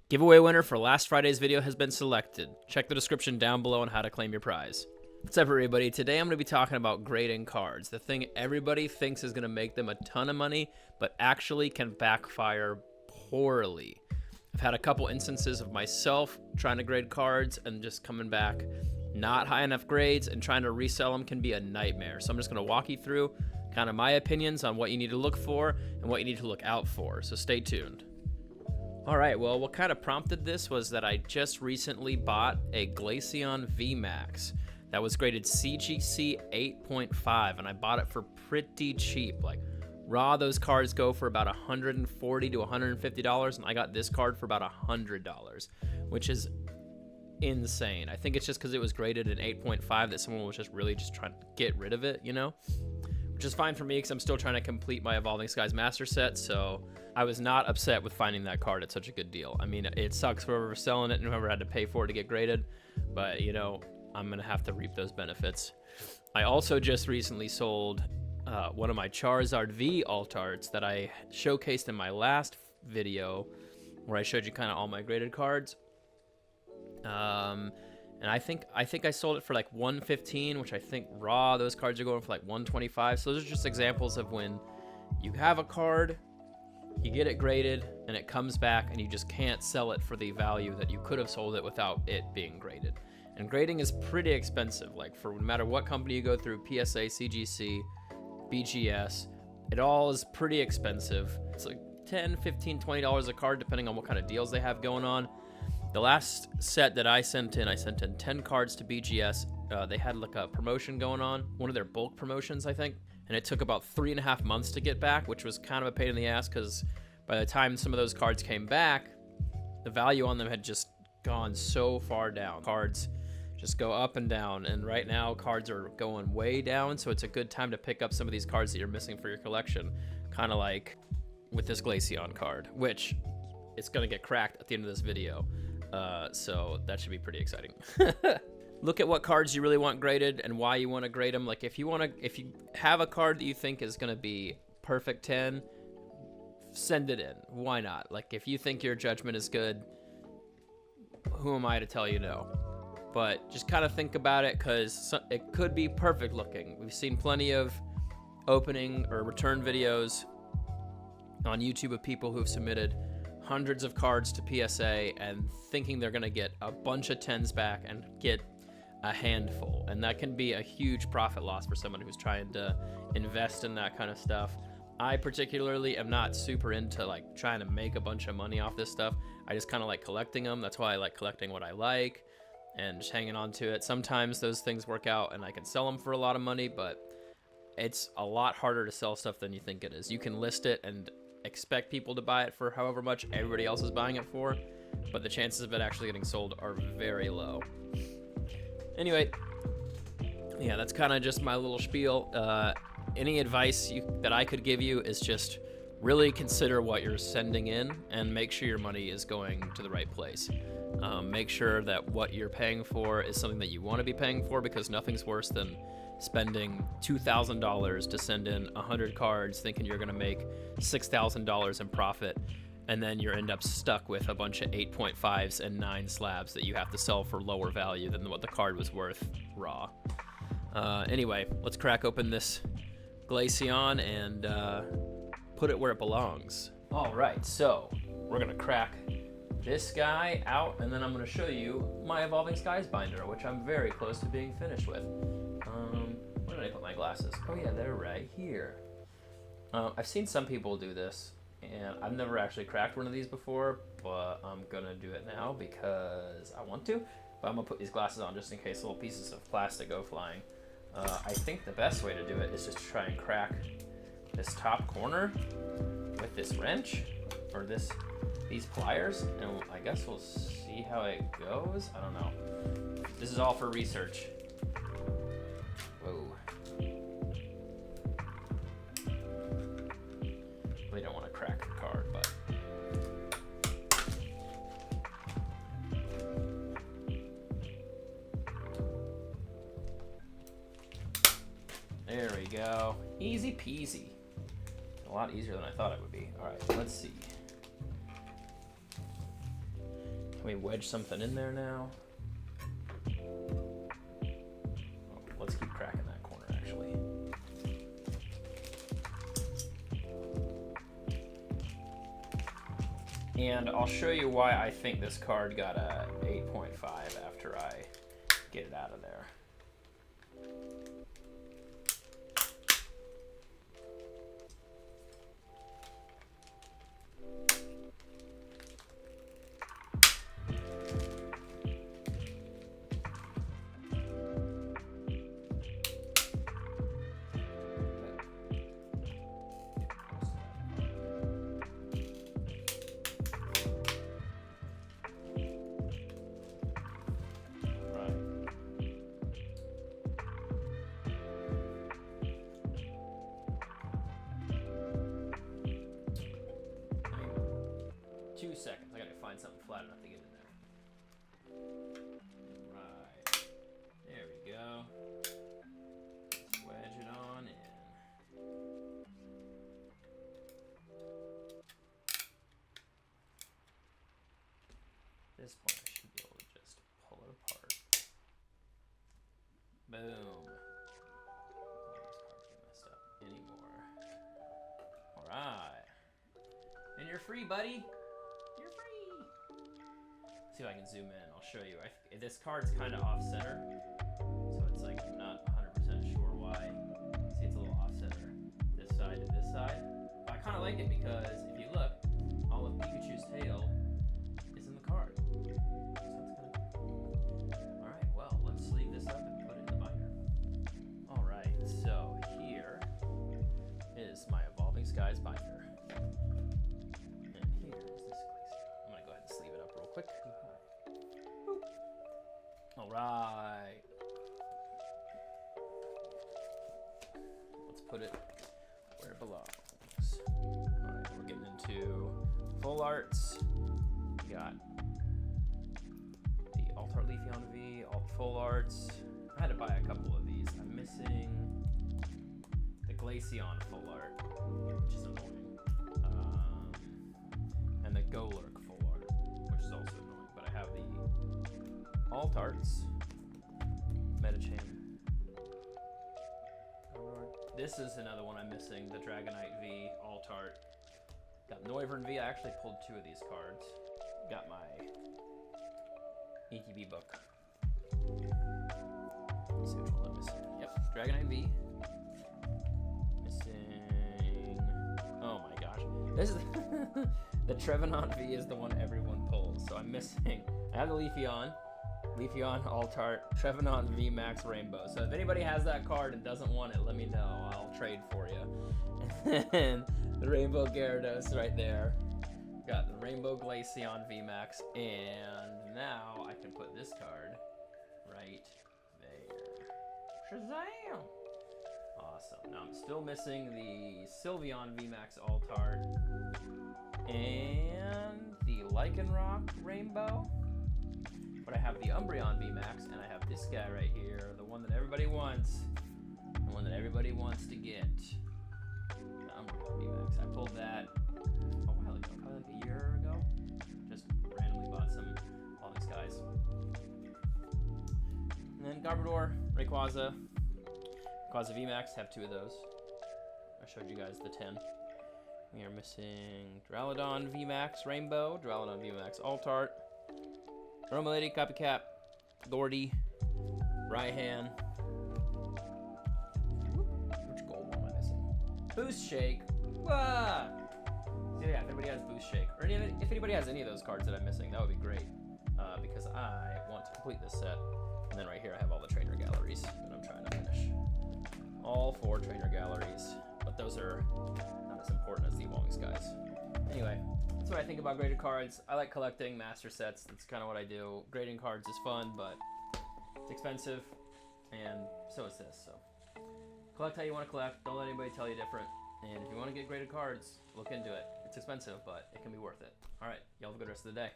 Giveaway winner for last Friday's video has been selected. Check the description down below on how to claim your prize. What's up, everybody? Today I'm going to be talking about grading cards. The thing everybody thinks is going to make them a ton of money, but actually can backfire poorly. I've had a couple instances of myself trying to grade cards and just coming back not high enough grades, and trying to resell them can be a nightmare. So I'm just going to walk you through kind of my opinions on what you need to look for and what you need to look out for. So stay tuned. All right, well, what kind of prompted this was that I just recently bought a Glaceon VMAX that was graded CGC 8.5, and I bought it for pretty cheap. Like, raw, those cards go for about $140 to $150, and I got this card for about $100, which is insane. I think it's just because it was graded an 8.5 that someone was just really just trying to get rid of it, you know? Which is fine for me because I'm still trying to complete my Evolving Skies Master set, so I was not upset with finding that card at such a good deal. I mean, it sucks for whoever was selling it and whoever had to pay for it to get graded, but, you know, I'm going to have to reap those benefits. I also just recently sold one of my Charizard V alt arts that I showcased in my last video where I showed you kind of all my graded cards. And I think I sold it for like $115, which I think raw those cards are going for like $125. So those are just examples of when you have a card, you get it graded, and it comes back, and you just can't sell it for the value that you could have sold it without it being graded. And grading is pretty expensive. Like, for no matter what company you go through, PSA, CGC, BGS, it all is pretty expensive. It's like $10, $15, $20 a card, depending on what kind of deals they have going on. The last set that I sent in 10 cards to BGS. They had like a promotion going on, one of their bulk promotions, I think, and it took about 3.5 months to get back, which was kind of a pain in the ass because by the time some of those cards came back, the value on them had just gone so far down. Cards just go up and down, and right now cards are going way down, so it's a good time to pick up some of these cards that you're missing for your collection, kind of like with this Glaceon card, which it's going to get cracked at the end of this video. So that should be pretty exciting. Look at what cards you really want graded and why you want to grade them. Like, if you have a card that you think is going to be perfect 10, send it in. Why not? Like, if you think your judgment is good, who am I to tell you no? But just kind of think about it, because it could be perfect looking. We've seen plenty of opening or return videos on YouTube of people who've submitted hundreds of cards to PSA and thinking they're going to get a bunch of 10s back and get a handful. And that can be a huge profit loss for someone who's trying to invest in that kind of stuff. I particularly am not super into like trying to make a bunch of money off this stuff. I just kind of like collecting them. That's why I like collecting what I like and just hanging on to it. Sometimes those things work out and I can sell them for a lot of money, but it's a lot harder to sell stuff than you think it is. You can list it and expect people to buy it for however much everybody else is buying it for, but the chances of it actually getting sold are very low. Anyway, yeah, that's kind of just my little spiel. Any advice that I could give you is just really consider what you're sending in and make sure your money is going to the right place. Make sure that what you're paying for is something that you want to be paying for, because nothing's worse than spending $2,000 to send in 100 cards thinking you're going to make $6,000 in profit, and then you end up stuck with a bunch of 8.5s and 9 slabs that you have to sell for lower value than what the card was worth raw. Anyway, let's crack open this Glaceon and put it where it belongs. All right, so we're going to crack this guy out, and then I'm going to show you my Evolving Skies binder, which I'm very close to being finished with. Where did I put my glasses? Oh yeah, they're right here. I've seen some people do this, and I've never actually cracked one of these before, but I'm gonna do it now because I want to. But I'm gonna put these glasses on just in case little pieces of plastic go flying. I think the best way to do it is just to try and crack this top corner with this wrench, or these pliers, and I guess we'll see how it goes. I don't know. This is all for research. Whoa. Really don't want to crack the card, but there we go. Easy peasy. A lot easier than I thought it would be. All right, let's see. we wedge something in there now? Oh, let's keep cracking that corner, actually. And I'll show you why I think this card got a 8.5 after I get it out of there. Seconds. I gotta find something flat enough to get in there. Right. There we go. Let's wedge it on in. At this point, I should be able to just pull it apart. Boom. Oh, this card's getting messed up anymore. Alright. And you're free, buddy. See if I can zoom in. I'll show you. This card's kind of off center, so it's like I'm not 100% sure why. See, it's a little off center, this side to this side. But I kind of like it because if you look, all of Pikachu's tail is in the card. So it's kind of cool. All right, well, let's sleeve this up and put it in the binder. All right, so here is my Evolving Skies binder. Quick. All right. Let's put it where it belongs. All right, we're getting into full arts. We got the Altart Leafeon V, full arts. I had to buy a couple of these. I'm missing the Glaceon full art, which is annoying, and the Golurk. Altarts, Medicham. This is another one I'm missing, the Dragonite V, Altart. Got Noivern V, I actually pulled 2 of these cards. Got my ETB book. Let's see which one I'm missing. Yep, Dragonite V. Missing, oh my gosh. This is, the Trevenant V is the one everyone pulls, so I'm missing, I have the Leafeon, Altart, Trevenant V Max Rainbow. So if anybody has that card and doesn't want it, let me know. I'll trade for you. And then the Rainbow Gyarados right there. Got the Rainbow Glaceon V Max. And now I can put this card right there. Shazam! Awesome. Now I'm still missing the Sylveon V Max Altart. And the Lycanroc Rainbow. But I have the Umbreon VMAX, and I have this guy right here, the one that everybody wants, the one that everybody wants to get. The Umbreon VMAX. I pulled that a while ago, probably like a year ago. Just randomly bought some Evolving Skies. And then Garbodor, Rayquaza, Rayquaza VMAX, have 2 of those. I showed you guys the 10. We are missing Duraludon VMAX Rainbow, Duraludon VMAX Altart, Romalady, Copycat, Gordy, Raihan. Which gold one am I missing? Boost Shake. Wah! So yeah, if anybody has Boost Shake, or if anybody has any of those cards that I'm missing, that would be great. Because I want to complete this set. And then right here I have all the trainer galleries that I'm trying to finish. All 4 trainer galleries. But those are not as important as the Evolving Skies. Anyway, that's what I think about graded cards. I like collecting master sets. That's kind of what I do. Grading cards is fun, but it's expensive, and so is this. So collect how you want to collect. Don't let anybody tell you different. And if you want to get graded cards, look into it. It's expensive, but it can be worth it. All right, y'all have a good rest of the day.